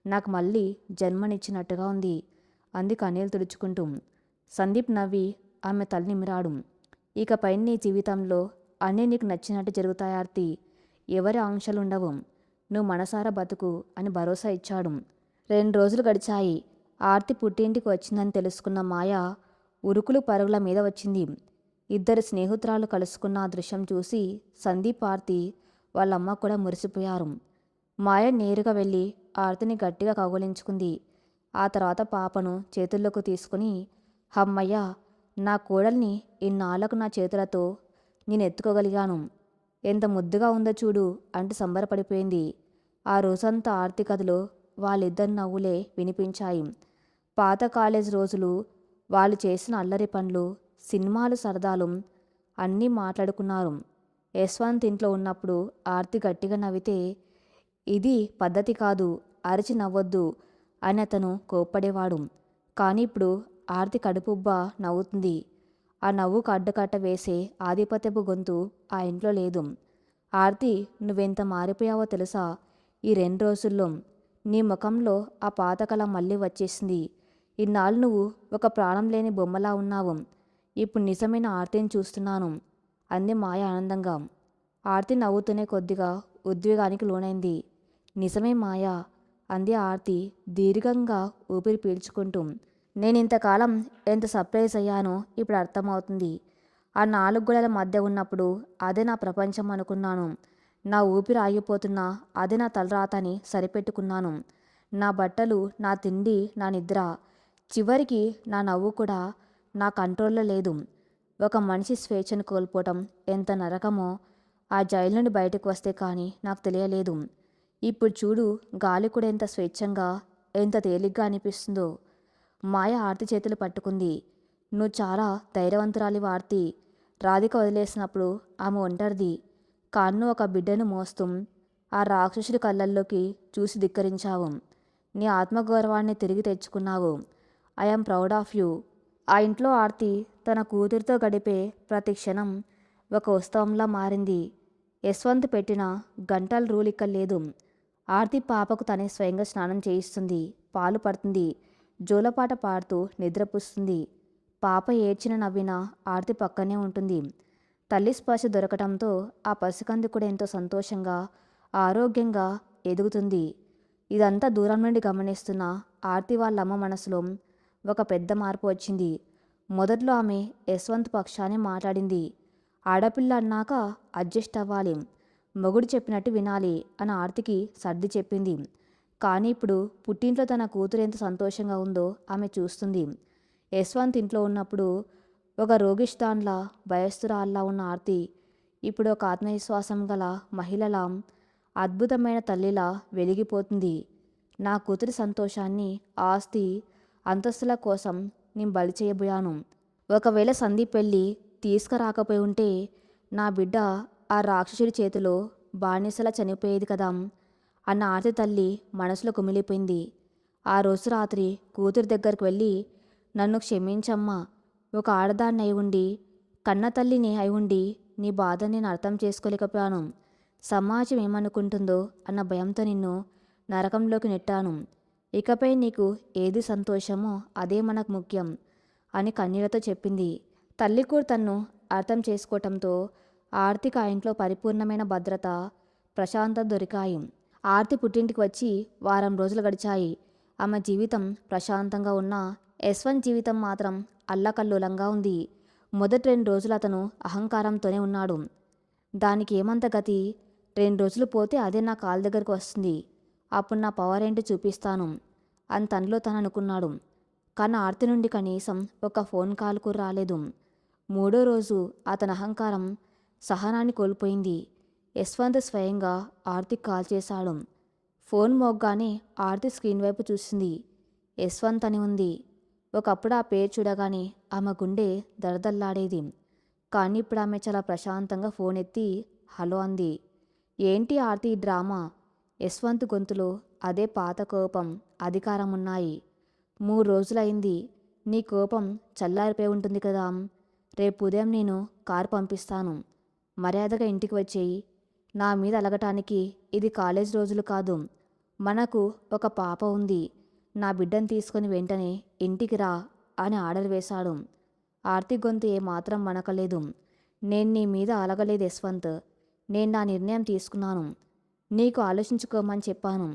నాకు మళ్ళీ జన్మనిచ్చినట్టుగా ఉంది అంది కన్నీళ్ళు తుడుచుకుంటూ. సందీప్ నవ్వి ఆమె తల నిమిరాడు. ఇకపై నీ జీవితంలో అన్నీ నీకు నచ్చినట్టు జరుగుతాయి ఆర్తి. ఎవరి ఆంక్షలుండవు. నువ్వు మనసారా బతుకు అని భరోసా ఇచ్చాడు. 2 రోజులు గడిచాయి. ఆర్తి పుట్టింటికి వచ్చిందని తెలుసుకున్న మాయ ఉరుకులు పరుగుల మీద వచ్చింది. ఇద్దరు స్నేహితురాలు కలుసుకున్న ఆ దృశ్యం చూసి సందీప్, ఆర్తి వాళ్ళమ్మ కూడా మురిసిపోయారు. మాయ నేరుగా వెళ్ళి ఆర్తిని గట్టిగా కౌగిలించుకుంది. ఆ తర్వాత పాపను చేతుల్లోకి తీసుకుని, హమ్మయ్య, నా కోడల్ని ఇన్నాళ్లకు నా చేతులతో నేను ఎత్తుకోగలిగాను. ఎంత ముద్దుగా ఉందో చూడు అంటూ సంబరపడిపోయింది. ఆ రోజంతా ఆర్తి కథలో వాళ్ళిద్దరి నవ్వులే వినిపించాయి. పాత కాలేజ్ రోజులు, వాళ్ళు చేసిన అల్లరి పనులు, సినిమాలు, సరదాలు అన్నీ మాట్లాడుకున్నారు. యశ్వంత్ ఇంట్లో ఉన్నప్పుడు ఆర్తి గట్టిగా నవ్వితే, ఇది పద్ధతి కాదు, అరిచి నవ్వొద్దు అని అతను కోప్పడేవాడు. కానీ ఇప్పుడు ఆర్తి కడుపుబ్బా నవ్వుతుంది. ఆ నవ్వుకు అడ్డుకట్ట వేసే ఆధిపత్యపు గొంతు ఆ ఇంట్లో లేదు. ఆర్తి, నువ్వెంత మారిపోయావో తెలుసా ఈ 2 రోజుల్లో? నీ ముఖంలో ఆ పాతకళ మళ్ళీ వచ్చేసింది. ఇన్నాళ్ళు నువ్వు ఒక ప్రాణం లేని బొమ్మలా ఉన్నావు. ఇప్పుడు నిజమైన ఆర్తిని చూస్తున్నాను అంది మాయ ఆనందంగా. ఆర్తి నవ్వుతూనే కొద్దిగా ఉద్వేగానికి లోనైంది. నిజమే మాయా అంది ఆర్తి దీర్ఘంగా ఊపిరి పీల్చుకుంటూ. నేనింతకాలం ఎంత సర్ప్రైజ్ అయ్యానో ఇప్పుడు అర్థమవుతుంది. ఆ 4 గోడల మధ్య ఉన్నప్పుడు అదే నా ప్రపంచం అనుకున్నాను. నా ఊపిరి ఆగిపోతున్నా అదే నా తలరాత అని సరిపెట్టుకున్నాను. నా బట్టలు, నా తిండి, నా నిద్ర, చివరికి నా నవ్వు కూడా నా కంట్రోల్లో లేదు. ఒక మనిషి స్వేచ్ఛను కోల్పోవటం ఎంత నరకమో ఆ జైలు నుండి బయటకు వస్తే కానీ నాకు తెలియలేదు. ఇప్పుడు చూడు, గాలి కూడా ఎంత స్వేచ్ఛంగా, ఎంత తేలిగ్గా అనిపిస్తుందో. మాయ ఆర్తి చేతులు పట్టుకుంది. నువ్వు చాలా ధైర్యవంతురాలివి ఆర్తి. రాధిక వదిలేసినప్పుడు ఆమె ఒంటరిది. కాన్ను ఒక బిడ్డను మోస్తూ ఆ రాక్షసుడి కళ్ళల్లోకి చూసి ధిక్కరించావు. నీ ఆత్మగౌరవాన్ని తిరిగి తెచ్చుకున్నావు. I'm proud of you. ఆ ఇంట్లో ఆర్తి తన కూతురితో గడిపే ప్రతి క్షణం ఒక ఉత్సవంలా మారింది. యశ్వంత్ పెట్టిన గంటల రూల్ ఇక్కడ లేదు. ఆర్తి పాపకు తనే స్వయంగా స్నానం చేయిస్తుంది, పాలు పడుతుంది, జోలపాట పాడుతూ నిద్రపుస్తుంది. పాప ఏడ్చిన నవ్వినా ఆర్తి పక్కనే ఉంటుంది. తల్లి స్పర్శ దొరకటంతో ఆ పసికంది కూడా ఎంతో సంతోషంగా, ఆరోగ్యంగా ఎదుగుతుంది. ఇదంతా దూరం నుండి గమనిస్తున్న ఆర్తి వాళ్ళమ్మ మనసులో ఒక పెద్ద మార్పు వచ్చింది. మొదట్లో ఆమె యశ్వంత్ పక్షానే మాట్లాడింది. ఆడపిల్ల అన్నాక అడ్జస్ట్ అవ్వాలి, మొగుడు చెప్పినట్టు వినాలి అని ఆర్తికి సర్ది చెప్పింది. కానీ ఇప్పుడు పుట్టింట్లో తన కూతురు ఎంత సంతోషంగా ఉందో ఆమె చూస్తుంది. యశ్వంత్ ఇంట్లో ఉన్నప్పుడు ఒక రోగిష్టాన్లా, భయస్తురాల్లా ఉన్న ఆర్తి ఇప్పుడు ఒక ఆత్మవిశ్వాసం గల మహిళలా, అద్భుతమైన తల్లిలా వెలిగిపోతుంది. నా కూతురి సంతోషాన్ని, ఆస్తి, అంతస్తుల కోసం నేను బలి చేయబోయాను. ఒకవేళ సందీప్ పెళ్ళి తీసుకురాకపోయి ఉంటే నా బిడ్డ ఆ రాక్షసుడి చేతిలో బానిసలా చనిపోయేది కదా అన్న ఆర్తి తల్లి మనసులో కుమిలిపోయింది. ఆ రోజు రాత్రి కూతురి దగ్గరకు వెళ్ళి, నన్ను క్షమించమ్మా, ఒక ఆడదాన్ని అయి ఉండి, కన్న తల్లిని అయి ఉండి నీ బాధ నేను అర్థం చేసుకోలేకపోయాను. సమాజం ఏమనుకుంటుందో అన్న భయంతో నిన్ను నరకంలోకి నెట్టాను. ఇకపై నీకు ఏది సంతోషమో అదే మనకు ముఖ్యం అని కన్నీళ్లతో చెప్పింది. తల్లి కూడా తన్ను అర్థం చేసుకోవటంతో ఆర్తికి ఆ ఇంట్లో పరిపూర్ణమైన భద్రత, ప్రశాంతత దొరికాయి. ఆర్తి పుట్టింటికి వచ్చి వారం రోజులు గడిచాయి. ఆమె జీవితం ప్రశాంతంగా ఉన్నా యశ్వంత్ జీవితం మాత్రం అల్లకల్లోలంగా ఉంది. మొదటి 2 రోజులు అతను అహంకారంతోనే ఉన్నాడు. దానికి ఏమంత గతి, 2 రోజులు పోతే అదే నా కాళ్ళ దగ్గరకు వస్తుంది, అప్పుడు నా పవర్ ఏంటి చూపిస్తాను అని తనలో తను అనుకున్నాడు. కానీ ఆర్తి నుండి కనీసం ఒక ఫోన్ కాల్ కూడా రాలేదు. 3వ రోజు అతని అహంకారం సహనాన్ని కోల్పోయింది. యశ్వంత్ స్వయంగా ఆర్తికి కాల్ చేశాడు. ఫోన్ మోగ్గానే ఆర్తి స్క్రీన్ వైపు చూసింది. యశ్వంత్ అని ఉంది. ఒకప్పుడు ఆ పేరు చూడగానే ఆమె గుండె దడదల్లాడేది. కానీ ఇప్పుడు ఆమె చాలా ప్రశాంతంగా ఫోన్ ఎత్తి హలో అంది. ఏంటి ఆర్తి ఈ డ్రామా? యశ్వంత్ గొంతులో అదే పాత కోపం, అధికారం ఉన్నాయి. 3 రోజులైంది. నీ కోపం చల్లారిపోయి ఉంటుంది కదా. రేపు ఉదయం నేను కారు పంపిస్తాను. మర్యాదగా ఇంటికి వచ్చేయి. నా మీద అలగటానికి ఇది కాలేజ్ రోజులు కాదు. మనకు ఒక పాప ఉంది. నా బిడ్డను తీసుకొని వెంటనే ఇంటికి రా అని ఆర్డర్ వేశాడు. ఆర్తి గొంతు ఏమాత్రం వణకలేదు. నేను నీ మీద అలగలేదు యశ్వంత్. నేను నా నిర్ణయం తీసుకున్నాను. నీకు ఆలోచించుకోమని చెప్పాను.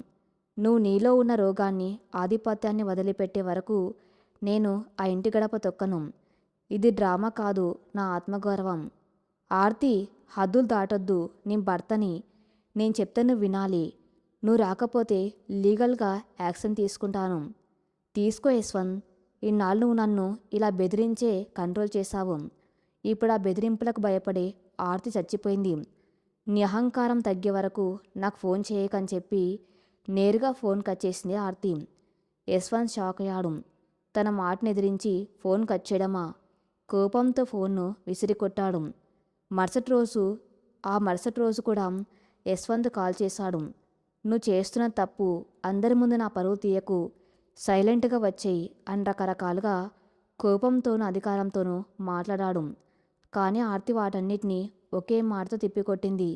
నువ్వు నీలో ఉన్న రోగాన్ని, ఆధిపత్యాన్ని వదిలిపెట్టే వరకు నేను ఆ ఇంటి గడప తొక్కను. ఇది డ్రామా కాదు, నా ఆత్మగౌరవం. ఆర్తి, హద్దులు దాటొద్దు. నీ భర్తని. నేను చెప్తే నువ్వు వినాలి. నువ్వు రాకపోతే లీగల్గా యాక్షన్ తీసుకుంటాను. తీసుకో యశ్వంత్. ఇన్నాళ్ళు నువ్వు నన్ను ఇలా బెదిరించే కంట్రోల్ చేశావు. ఇప్పుడు ఆ బెదిరింపులకు భయపడే ఆర్తి చచ్చిపోయింది. నీ అహంకారం తగ్గే వరకు నాకు ఫోన్ చేయకని చెప్పి నేరుగా ఫోన్ కట్ చేసింది ఆర్తి. యశ్వంత్ షాక్ అయ్యాడు. తన మాటను ఎదిరించి ఫోన్ కట్ చేయడమా? కోపంతో ఫోన్ను విసిరికొట్టాడు. మరుసటి రోజు కూడా యశ్వంత్ కాల్ చేశాడు. నువ్వు చేస్తున్న తప్పు, అందరి ముందు నా పరువు తీయకు, సైలెంట్గా వచ్చేయి అని రకరకాలుగా కోపంతోనూ అధికారంతోనూ మాట్లాడాడు. కానీ ఆర్తి వాటన్నిటినీ ఒకే మాటతో తిప్పికొట్టింది.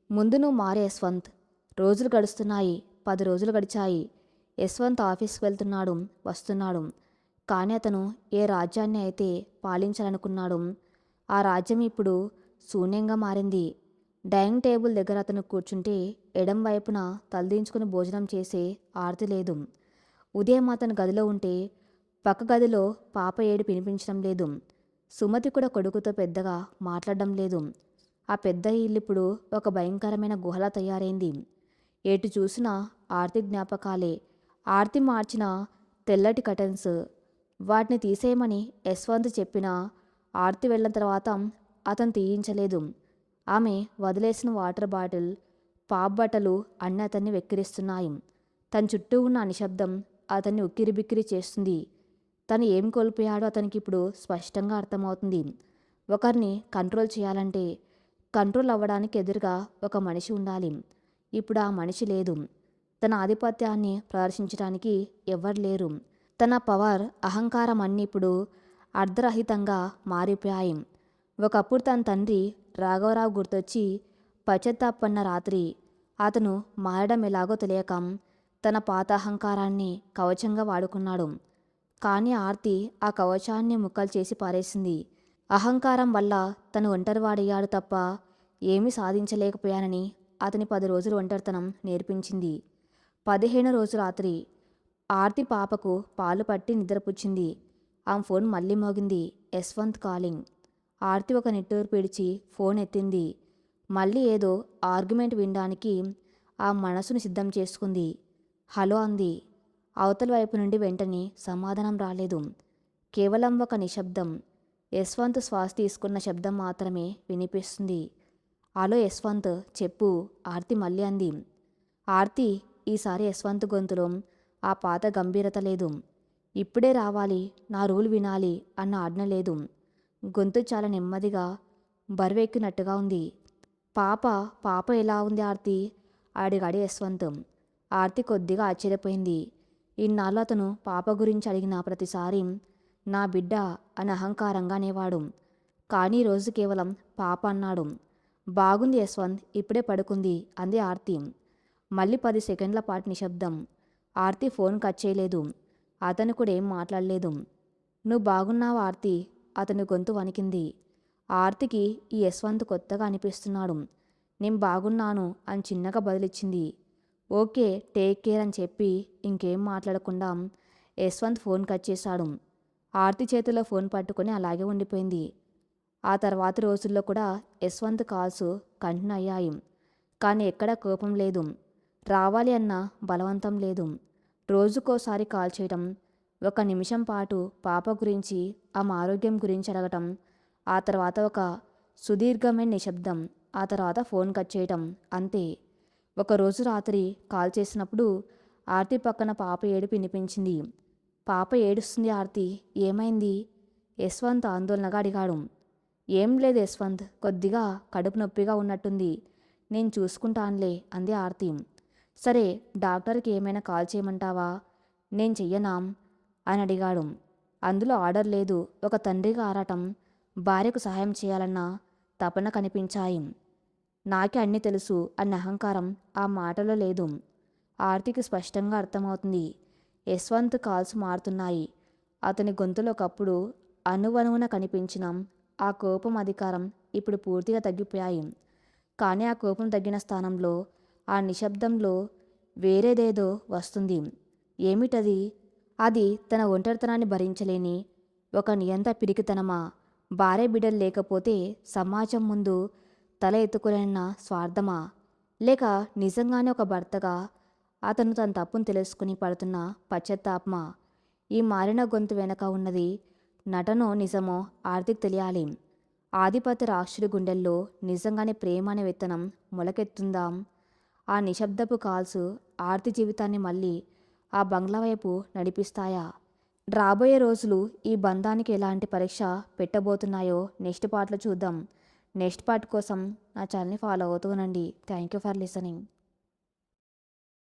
ముందు నువ్వు మారే యశ్వంత్. రోజులు గడుస్తున్నాయి. 10 రోజులు గడిచాయి. యశ్వంత్ ఆఫీస్కి వెళ్తున్నాడు, వస్తున్నాడు. కానీ అతను ఏ రాజ్యాన్ని అయితే పాలించాలనుకున్నాడు ఆ రాజ్యం ఇప్పుడు శూన్యంగా మారింది. డైనింగ్ టేబుల్ దగ్గర అతను కూర్చుంటే ఎడం వైపున తలదించుకుని భోజనం చేసే ఆర్తి లేదు. ఉదయం అతను గదిలో ఉంటే పక్క గదిలో పాప ఏడుపు వినిపించడం లేదు. సుమతి కూడా కొడుకుతో పెద్దగా మాట్లాడడం లేదు. ఆ పెద్ద ఇల్లు ఇప్పుడు ఒక భయంకరమైన గుహలా తయారైంది. ఎటు చూసినా ఆర్తి జ్ఞాపకాలే. ఆర్తి మార్చిన తెల్లటి కటన్స్. వాటిని తీసేయమని యశ్వంత్ చెప్పినా ఆర్తి వెళ్ళిన తర్వాత అతను తీయించలేదు. ఆమె వదిలేసిన వాటర్ బాటిల్, పాప్ బట్టలు అన్నీ అతన్ని వెక్కిరిస్తున్నాయి. తన చుట్టూ ఉన్న నిశ్శబ్దం అతన్ని ఉక్కిరిబిక్కిరి చేస్తుంది. తను ఏం కోల్పోయాడో అతనికి ఇప్పుడు స్పష్టంగా అర్థమవుతుంది. ఒకరిని కంట్రోల్ చేయాలంటే కంట్రోల్ అవ్వడానికి ఎదురుగా ఒక మనిషి ఉండాలి. ఇప్పుడు ఆ మనిషి లేదు. తన ఆధిపత్యాన్ని ప్రదర్శించడానికి ఎవ్వరు లేరు. తన పవర్, అహంకారం అన్నీ ఇప్పుడు అర్ధరహితంగా మారిపోయాయి. ఒకప్పుడు తన తండ్రి రాఘవరావు గుర్తొచ్చి పశ్చాత్తాపన్న రాత్రి అతను మారడం ఎలాగో తెలియక తన పాత అహంకారాన్ని కవచంగా వాడుకున్నాడు. కానీ ఆర్తి ఆ కవచాన్ని ముక్కలు చేసి పారేసింది. అహంకారం వల్ల తను ఒంటరివాడయ్యాడు తప్ప ఏమీ సాధించలేకపోయానని అతని 10 రోజులు ఒంటరితనం నేర్పించింది. 15వ రోజు రాత్రి ఆర్తి పాపకు పాలు పట్టి నిద్రపుచ్చింది. ఆమె ఫోన్ మళ్ళీ మోగింది. యశ్వంత్ కాలింగ్. ఆర్తి ఒక నిట్టూరు పిడిచి ఫోన్ ఎత్తింది. మళ్ళీ ఏదో ఆర్గ్యుమెంట్ వినడానికి ఆ మనసును సిద్ధం చేసుకుంది. హలో అంది. అవతల వైపు నుండి వెంటనే సమాధానం రాలేదు. కేవలం ఒక నిశ్శబ్దం. యశ్వంత్ శ్వాస తీసుకున్న శబ్దం మాత్రమే వినిపిస్తుంది. హలో యశ్వంత్, చెప్పు, ఆర్తి మళ్ళీ అంది. ఆర్తి, ఈసారి యశ్వంత్ గొంతులో ఆ పాత గంభీరత లేదు. ఇప్పుడే రావాలి, నా రూల్ వినాలి అన్న ఆజ్ఞ లేదు. గొంతు చాలా నెమ్మదిగా బరువెక్కినట్టుగా ఉంది. పాప ఎలా ఉంది ఆర్తి అడిగాడు యశ్వంత్. ఆర్తి కొద్దిగా ఆశ్చర్యపోయింది. ఇన్నాళ్ళు అతను పాప గురించి అడిగిన ప్రతిసారి నా బిడ్డ అని అహంకారంగా అనేవాడు. కానీ రోజు కేవలం పాప అన్నాడు. బాగుంది యశ్వంత్, ఇప్పుడే పడుకుంది అంది ఆర్తి. మళ్ళీ 10 సెకండ్ల పాటు నిశ్శబ్దం. ఆర్తి ఫోన్ కట్ చేయలేదు. అతను కూడా ఏం మాట్లాడలేదు. నువ్వు బాగున్నావా ఆర్తి? అతని గొంతు వణికింది. ఆర్తికి ఈ యశ్వంత్ కొత్తగా అనిపిస్తున్నాడు. నేను బాగున్నాను అని చిన్నగా బదులిచ్చింది. ఓకే, టేక్ కేర్ అని చెప్పి ఇంకేం మాట్లాడకుండా యశ్వంత్ ఫోన్ కట్ చేశాడు. ఆర్తి చేతిలో ఫోన్ పట్టుకొని అలాగే ఉండిపోయింది. ఆ తర్వాతి రోజుల్లో కూడా యశ్వంత్ కాల్స్ కంటిన్యూ అయ్యాయి. కానీ ఎక్కడా కోపం లేదు, రావాలి అన్న బలవంతం లేదు. రోజుకోసారి కాల్ చేయటం, ఒక నిమిషం పాటు పాప గురించి, ఆమె ఆరోగ్యం గురించి అడగటం, ఆ తర్వాత ఒక సుదీర్ఘమైన నిశ్శబ్దం, ఆ తర్వాత ఫోన్ కట్ చేయటం, అంతే. ఒకరోజు రాత్రి కాల్ చేసినప్పుడు ఆర్తి పక్కన పాప ఏడుపు వినిపించింది. పాప ఏడుస్తుంది ఆర్తి, ఏమైంది? యశ్వంత్ ఆందోళనగా అడిగాడు. ఏం లేదు యశ్వంత్, కొద్దిగా కడుపు నొప్పిగా ఉన్నట్టుంది, నేను చూసుకుంటానులే అంది ఆర్తి. సరే, డాక్టర్కి ఏమైనా కాల్ చేయమంటావా? నేను చెయ్యనా అని అడిగాడు. అందులో ఆర్డర్ లేదు. ఒక తండ్రిగా ఆరాటం, భార్యకు సహాయం చేయాలన్న తపన కనిపించాయి. నాకే అన్నీ తెలుసు అన్న అహంకారం ఆ మాటలో లేదు. ఆర్తికి స్పష్టంగా అర్థమవుతుంది. యశ్వంత్ కాల్స్ మారుతున్నాయి. అతని గొంతులో ఒకప్పుడు అణువణువున కనిపించిన ఆ కోపం, అధికారం ఇప్పుడు పూర్తిగా తగ్గిపోయాయి. కానీ ఆ కోపం తగ్గిన స్థానంలో, ఆ నిశ్శబ్దంలో వేరేదేదో వస్తుంది. ఏమిటది? అది తన ఒంటరితనాన్ని భరించలేని ఒక నియంత పిరికితనమా? భార్య బిడ్డలు లేకపోతే సమాజం ముందు తల ఎత్తుకోలేన్న స్వార్థమా? లేక నిజంగానే ఒక భర్తగా అతను తన తప్పును తెలుసుకుని పడుతున్న పశ్చాత్తాపమా? ఈ మారిన గొంతు వెనక ఉన్నది నటనో నిజమో ఆర్తికి తెలియాలి. ఆధిపత్య రాక్షసుడి గుండెల్లో నిజంగానే ప్రేమ అనే విత్తనం మొలకెత్తుందా? ఆ నిశ్శబ్దపు కాల్స్ ఆర్తి జీవితాన్ని మళ్ళీ ఆ బంగ్లా వైపు నడిపిస్తాయా? రాబోయే రోజులు ఈ బంధానికి ఎలాంటి పరీక్ష పెట్టబోతున్నాయో నెక్స్ట్ పార్ట్లో చూద్దాం. నెక్స్ట్ పార్ట్ కోసం నా ఛానల్ని ఫాలో అవుతూ ఉండండి. Thank you for listening.